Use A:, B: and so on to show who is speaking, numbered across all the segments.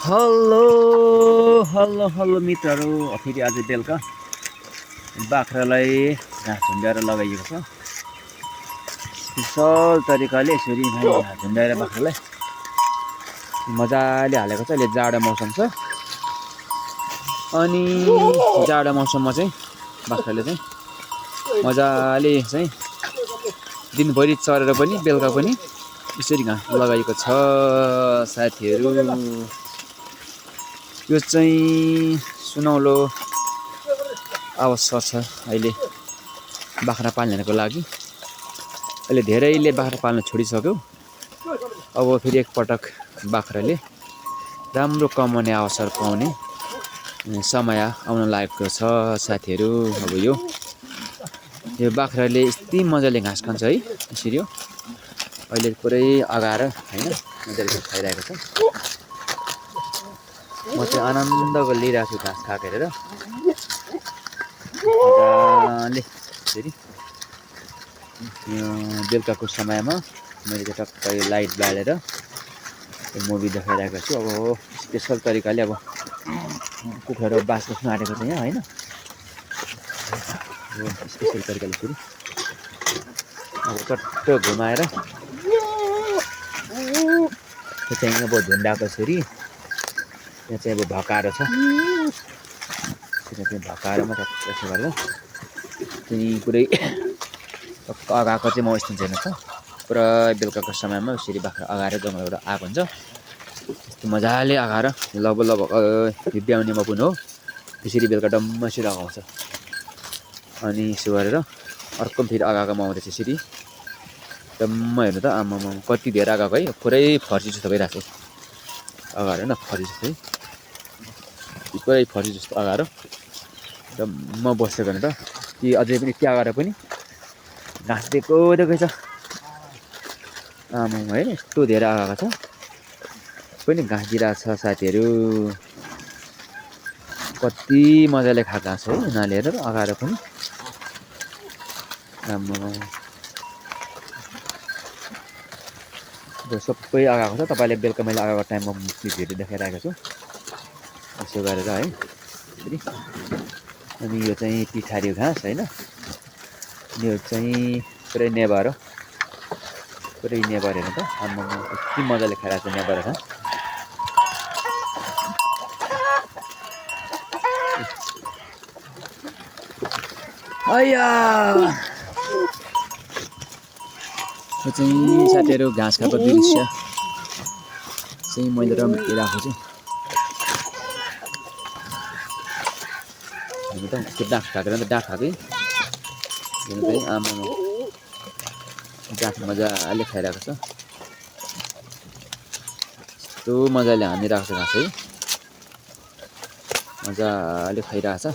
A: Hello hello hello मित्रहरू, फेरि आज बेलुका बाख्रालाई घाँस झुन्ड्याएर लगाइएको छ। कुशल तरिकाले यसरी घाँस झुन्ड्याएर बाख्रालाई मजाले हालेको छ। अहिले जाडो मौसम छ अनि जाडो मौसममा चाहिँ बाख्राले चाहिँ मजाले चाहिँ दिनभरि चरेर पनि बेलुका पनि यसरी घाँस लगाइएको छ साथीहरू। यो चाहिँ सुनौलो अवसर छ अहिले बाख्रा पाल्नेहरूको लागि। अहिले धेरैले बाख्रा पाल्न छोडिसक्यो। अब फेरि एकपटक बाख्राले राम्रो कमाउने अवसर पाउने समय आउन लागेको छ साथीहरू। अब यो बाख्राले यति मजाले घाँस खान्छ है, यसरी हो अहिले पुरै अगाएर हैन मजाले खाइरहेको छ। म चाहिँ आनन्द लिइरहेको छु घाँस खाएको हेरेर मजाले। फेरि बेलुकाको समयमा मैले चाहिँ टक्कै लाइट बालेर मुभी देखाइरहेको छु। अब स्पेसल तरिकाले अब कुखुराहरू बास बस्नु आँटेको छ यहाँ होइन। स्पेसल तरिकाले फेरि अब चट्ट घुमाएर चाहिँ अब झुन्डाको फेरि यहाँ चाहिँ अब भकाएर छ। चाहिँ भकाएर म त्यसो गरेर चाहिँ पुरै अगाएको चाहिँ म यस्तो छैन छ। पुरा बेलुकाको समयमा यसरी बाख्रा अगाएर जङ्गलबाट आएको हुन्छ। यस्तो मजाले अगाएर लगभग ब्याउनेमा पनि हो त्यसरी बेलुका डम्म यसरी अगाउँछ। अनि यसो गरेर अर्को फेरि अगाएकोमा आउँदैछ यसरी डम्म। हेर्नु त आमामा कति धेरै अगाएको है, पुरै फर्सी जस्तो भइरहेको छ अगाएर होइन। फर्सी जस्तै पुरै फर्सी जस्तो अगाएर डम्म बसेको भने त कि अझै पनि त्यो अगाएर पनि घाँस दिएको छ आमामा होइन। यस्तो धेरै अगाएको छ पनि घाँस दिइरहेको छ साथीहरू। कति मजाले खाएको घाँस है यिनीहरूले हेरेर अगाएर पनि आमामा। सबै अगाएको छ। तपाईँले बेलुका मैले अगाएको टाइममा भिडियो देखाइरहेको छु यसो गरेर है। अनि यो चाहिँ पिठारी घाँस होइन। यो चाहिँ पुरै नेबर हो, पुरै नेबर। हेर्नु त आमामा कति मजाले खाइरहेको छ नेबर घाँस। आया यो चाहिँ साथीहरू घाँस खाएको दृश्य चाहिँ मैले रमाइरहेको छु। हेर्नु त त्यो डाँख खाएर त डाँख खाएकै हेर्नु त आमामा डाँख मजाले खाइरहेको छ। यस्तो मजाले हानिरहेको छ घाँस है, मजाले खाइरहेको छ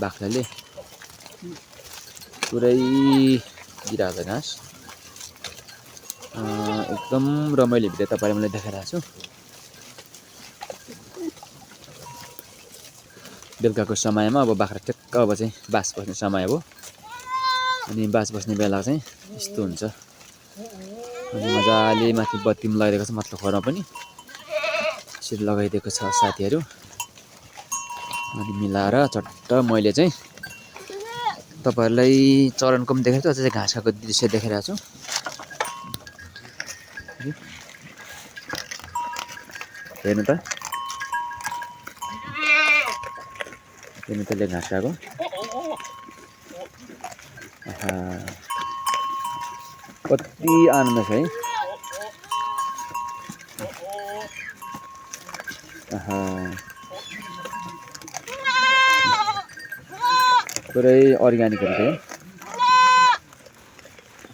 A: बाख्राले। पुरै दिइरहेको छ घाँस। एकदम रमाइलो भिडियो तपाईँले मैले देखाइरहेको छु। बेलुकाको समयमा अब बाख्रा ठ्याक्क अब चाहिँ बास बस्ने समय हो। अनि बास बस्ने बेला चाहिँ यस्तो हुन्छ। अनि मजाले माथि बत्ती पनि लगाइदिएको छ, माथिल्लो खोरमा पनि यसरी लगाइदिएको छ साथीहरू। अनि मिलाएर चट्ट मैले चाहिँ तपाईँहरूलाई चरनको पनि देखाएको छु, अझै घाँस खाएको दृश्य देखाइरहेको छु। हेर्नु त हेर्नु त्यसले घाँस खाएको कति आनन्द छ है। पुरै अर्ग्यानिकहरू है,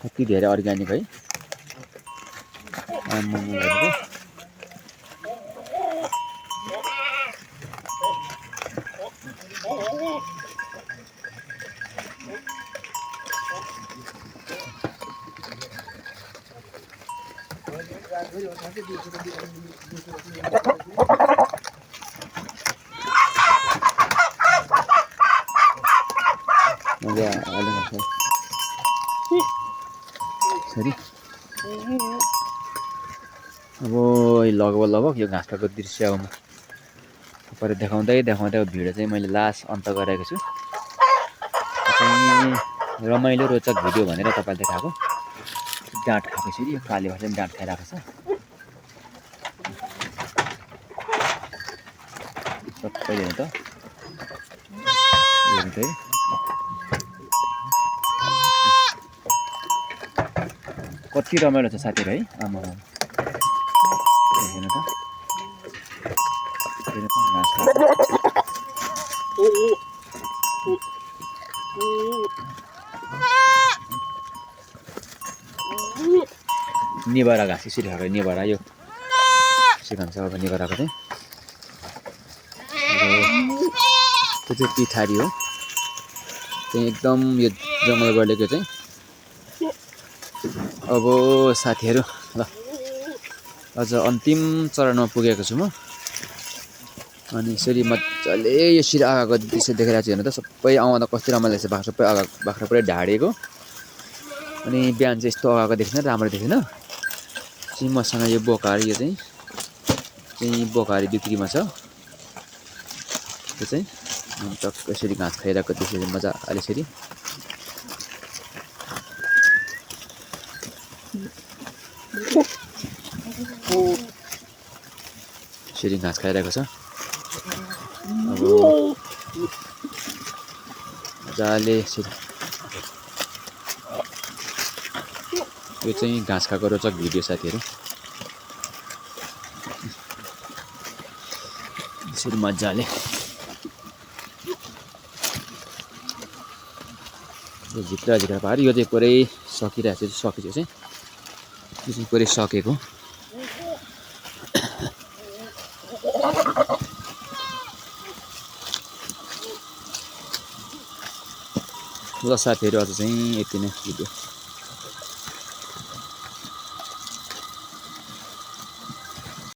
A: कति धेरै अर्ग्यानिक है आमामा। मजाले खान्छ सरी। अब मैले लगभग यो घाँस खाएको दृश्य अब तपाईहरु देखाउँदै भिडियो चाहिँ मैले लास्ट अन्त गरेको छु। चाहिँ रमाइलो रोचक भिडियो भनेर तपाईलाई देखाएको। डाँठ खाएपछि यो काले भाले पनि डाँठ खाइरहेको छ। सबैले हेर्नु त कति रमाइलो छ साथीहरु है। आमा हेर्नु त निभारा घाँस यसरी खाएको। निभारा यो सिकाउँछ अब निभाराको चाहिँ त्यो चाहिँ पिठारी हो। चाहिँ एकदम यो जङ्गल बढेको चाहिँ अब साथीहरु ल अझ अन्तिम चरणमा पुगेको छु म। अनि यसरी मजाले यसरी आगाको दृश्य देखेर चाहिँ हेर्नु त सबै आउँदा कति रमाइलो छ। बाख्रा सबै बाख्रा पुरै ढाडेको। अनि बिहान चाहिँ यस्तो आगाको देख्दैन राम्रो देख्दैन। चाहिँ मसँग यो बोकाहरू यो चाहिँ बोकाहरू बिक्रीमा छ। त्यो चाहिँ टक्क यसरी घाँस खाइरहेको त्यसरी मजाले यसरी यसरी घाँस खाइरहेको छ। अब मजाले यसरी यो चाहिँ घाँस खाएको रोचक भिडियो साथीहरु। यसरी मजाले झिक्रा पारी यो चाहिँ पुरै सकिरहेको छ। सकेको चाहिँ यो चाहिँ पुरै सकेको। ल साथीहरु अझ चाहिँ यति नै भिडियो।